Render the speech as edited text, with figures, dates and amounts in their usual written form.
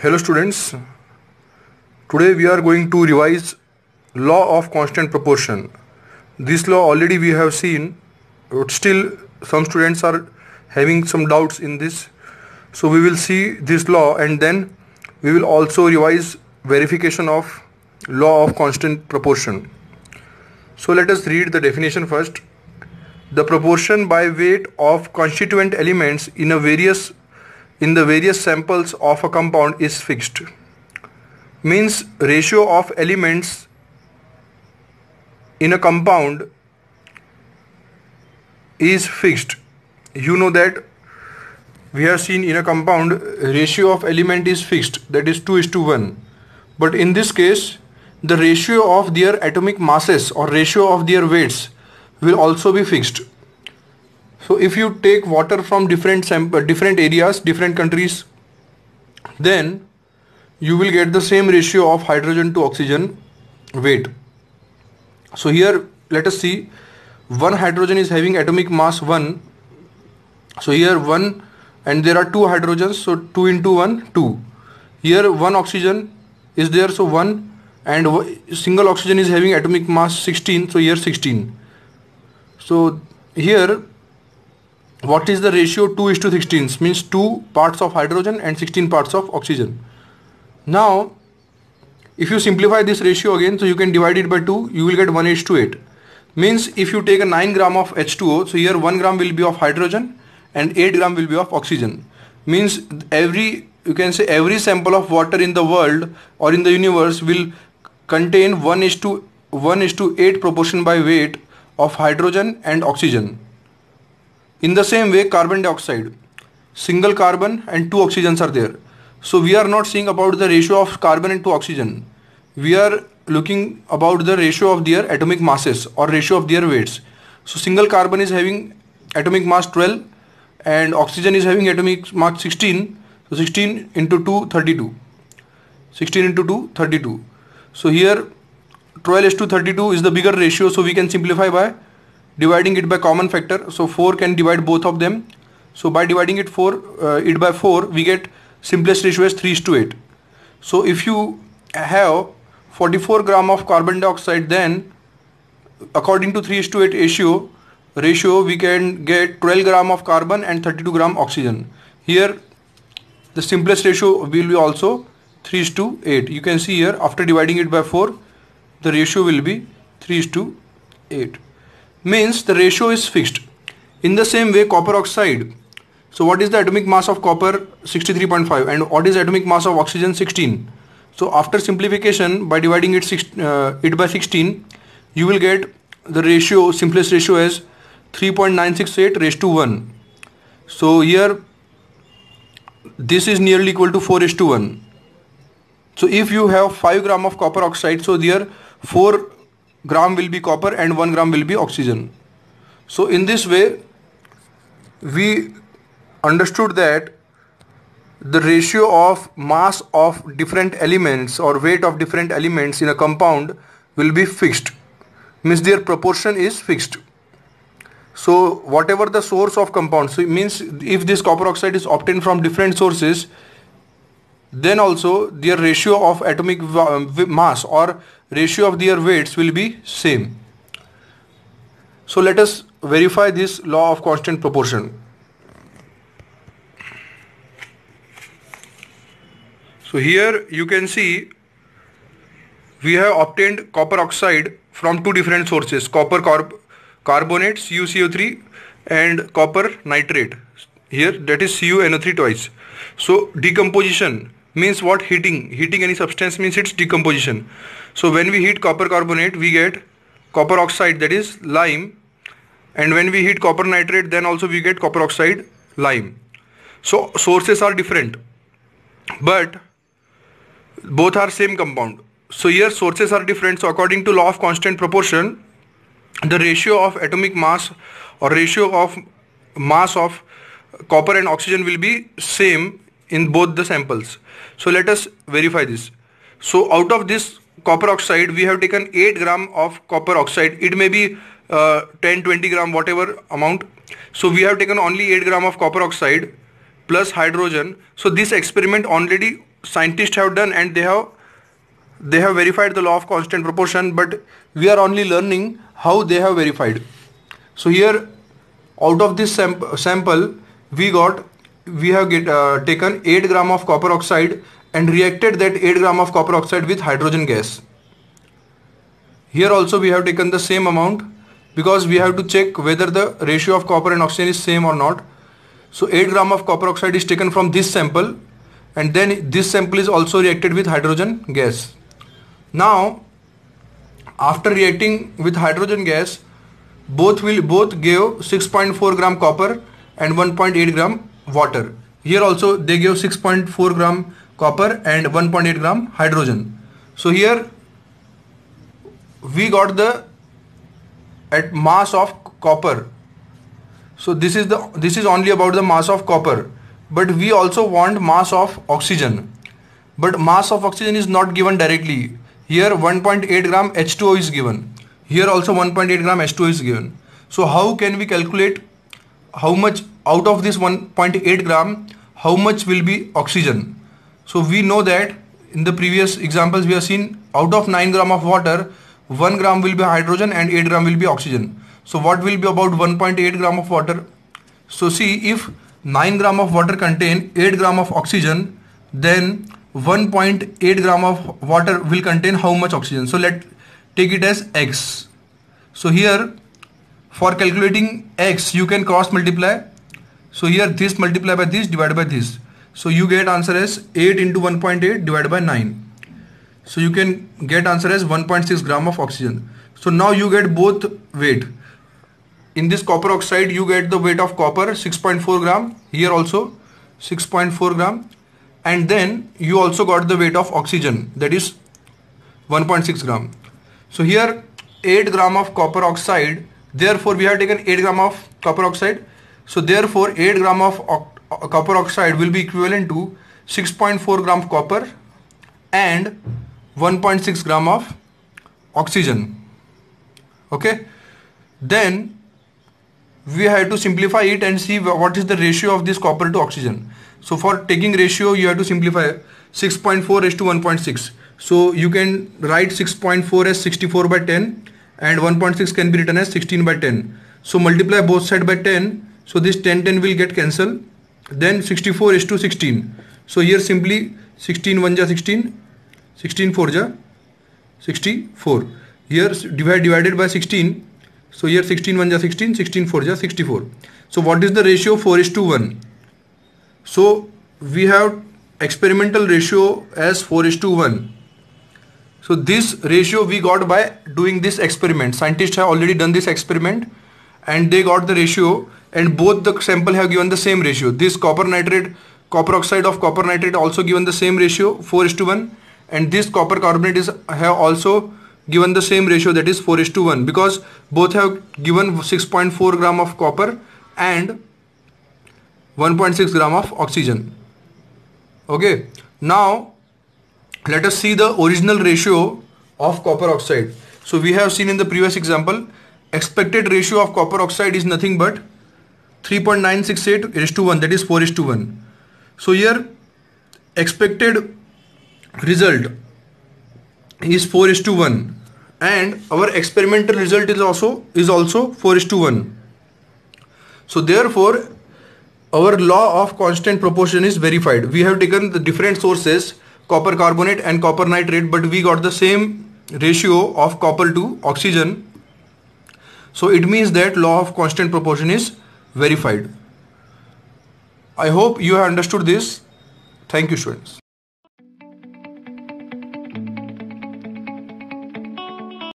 Hello students, today we are going to revise law of constant proportion. This law already we have seen, but still some students are having some doubts in this. So we will see this law and then we will also revise verification of law of constant proportion. So let us read the definition first. The proportion by weight of constituent elements in the various samples of a compound is fixed. Means ratio of elements in a compound is fixed. You know that we have seen in a compound ratio of element is fixed, that is 2:1. But in this case the ratio of their atomic masses or ratio of their weights will also be fixed. So if you take water from different areas, different countries, then you will get the same ratio of hydrogen to oxygen weight. So here let us see, one hydrogen is having atomic mass 1. So here 1 and there are 2 hydrogens, so 2 into 1, 2. Here 1 oxygen is there, so 1, and single oxygen is having atomic mass 16, so here 16. So here what is the ratio? 2:16 means 2 parts of hydrogen and 16 parts of oxygen. Now if you simplify this ratio again, so you can divide it by 2, you will get 1:8. Means if you take a 9 gram of H2O, so here 1 gram will be of hydrogen and 8 gram will be of oxygen. Means every sample of water in the world or in the universe will contain 1:8 proportion by weight of hydrogen and oxygen. In the same way, carbon dioxide, single carbon and 2 oxygens are there. So we are not seeing about the ratio of carbon and 2 oxygen. We are looking about the ratio of their atomic masses or ratio of their weights. So single carbon is having atomic mass 12 and oxygen is having atomic mass 16. So 16 into 2, 32. 16 into 2, 32. So here 12:32 is the bigger ratio, so we can simplify by dividing it by common factor. So 4 can divide both of them. So by dividing it by 4, we get simplest ratio as 3:8. So if you have 44 gram of carbon dioxide, then according to 3:8 ratio we can get 12 gram of carbon and 32 gram oxygen. Here the simplest ratio will be also 3:8. You can see here after dividing it by 4, the ratio will be 3:8. Means the ratio is fixed. In the same way, copper oxide. So what is the atomic mass of copper? 63.5. And what is atomic mass of oxygen? 16. So after simplification by dividing it by 16, you will get the ratio, simplest ratio as 3.968 raised to 1. So here this is nearly equal to 4:1. So if you have 5 gram of copper oxide, so there 4 gram will be copper and 1 gram will be oxygen. So in this way we understood that the ratio of mass of different elements or weight of different elements in a compound will be fixed. Means their proportion is fixed. So whatever the source of compound, so it means if this copper oxide is obtained from different sources, then also their ratio of atomic mass or ratio of their weights will be same. So let us verify this law of constant proportion. So here you can see we have obtained copper oxide from 2 different sources, copper carbonate CuCO3 and copper nitrate. Here that is CuNO3 twice. So decomposition means what? Heating any substance means its decomposition. So when we heat copper carbonate, we get copper oxide, that is lime, and when we heat copper nitrate, then also we get copper oxide lime. So sources are different but both are same compound. So here sources are different, so according to law of constant proportion, the ratio of atomic mass or ratio of mass of copper and oxygen will be same in both the samples. So let us verify this. So out of this copper oxide we have taken 8 gram of copper oxide. It may be 10-20 gram, whatever amount. So we have taken only 8 gram of copper oxide plus hydrogen. So this experiment already scientists have done, and they have verified the law of constant proportion, but we are only learning how they have verified. So here, out of this sample, we have taken 8 gram of copper oxide and reacted that 8 gram of copper oxide with hydrogen gas. Here also we have taken the same amount, because we have to check whether the ratio of copper and oxygen is same or not. So 8 gram of copper oxide is taken from this sample, and then this sample is also reacted with hydrogen gas. Now after reacting with hydrogen gas, both gave 6.4 gram copper and 1.8 gram water. Here also they gave 6.4 gram copper and 1.8 gram hydrogen. So here we got the at mass of copper. So this is only about the mass of copper, but we also want mass of oxygen. But mass of oxygen is not given directly. Here 1.8 gram H2O is given. Here also 1.8 gram H2O is given. So how can we calculate how much out of this 1.8 gram, how much will be oxygen? So we know that in the previous examples we have seen, out of 9 gram of water, 1 gram will be hydrogen and 8 gram will be oxygen. So what will be about 1.8 gram of water? So see, if 9 gram of water contain 8 gram of oxygen, then 1.8 gram of water will contain how much oxygen? So let's take it as X. So here for calculating X, you can cross multiply. So here this multiply by this divided by this. So you get answer as 8 into 1.8 divided by 9. So you can get answer as 1.6 gram of oxygen. So now you get both weight. In this copper oxide you get the weight of copper 6.4 gram, here also 6.4 gram, and then you also got the weight of oxygen, that is 1.6 gram. So here 8 gram of copper oxide, therefore we have taken 8 gram of copper oxide. So therefore 8 gram of copper oxide will be equivalent to 6.4 gram of copper and 1.6 gram of oxygen. Okay, then we have to simplify it and see what is the ratio of this copper to oxygen. So for taking ratio, you have to simplify 6.4 is to 1.6. So you can write 6.4 as 64 by 10 and 1.6 can be written as 16 by 10. So multiply both sides by 10. So this 10 will get cancelled. Then 64 is to 16. So here simply 16 1 ja 16, 16 4 ja 64. Here divided by 16. So here 16 1 ja 16, 16 4 ja 64. So what is the ratio? 4 is to 1. So we have experimental ratio as 4 is to 1. So this ratio we got by doing this experiment. Scientists have already done this experiment and they got the ratio, and both the sample have given the same ratio. This copper oxide of copper nitrate also given the same ratio 4 is to 1, and this copper carbonate have also given the same ratio, that is 4 is to 1, because both have given 6.4 gram of copper and 1.6 gram of oxygen. Okay, now let us see the original ratio of copper oxide. So we have seen in the previous example, expected ratio of copper oxide is nothing but 3.968 is to 1, that is 4 is to 1. So here expected result is 4 is to 1 and our experimental result is also 4 is to 1. So therefore our law of constant proportion is verified. We have taken the different sources, copper carbonate and copper nitrate, but we got the same ratio of copper to oxygen. So it means that law of constant proportion is verified. I hope you have understood this. Thank you, students.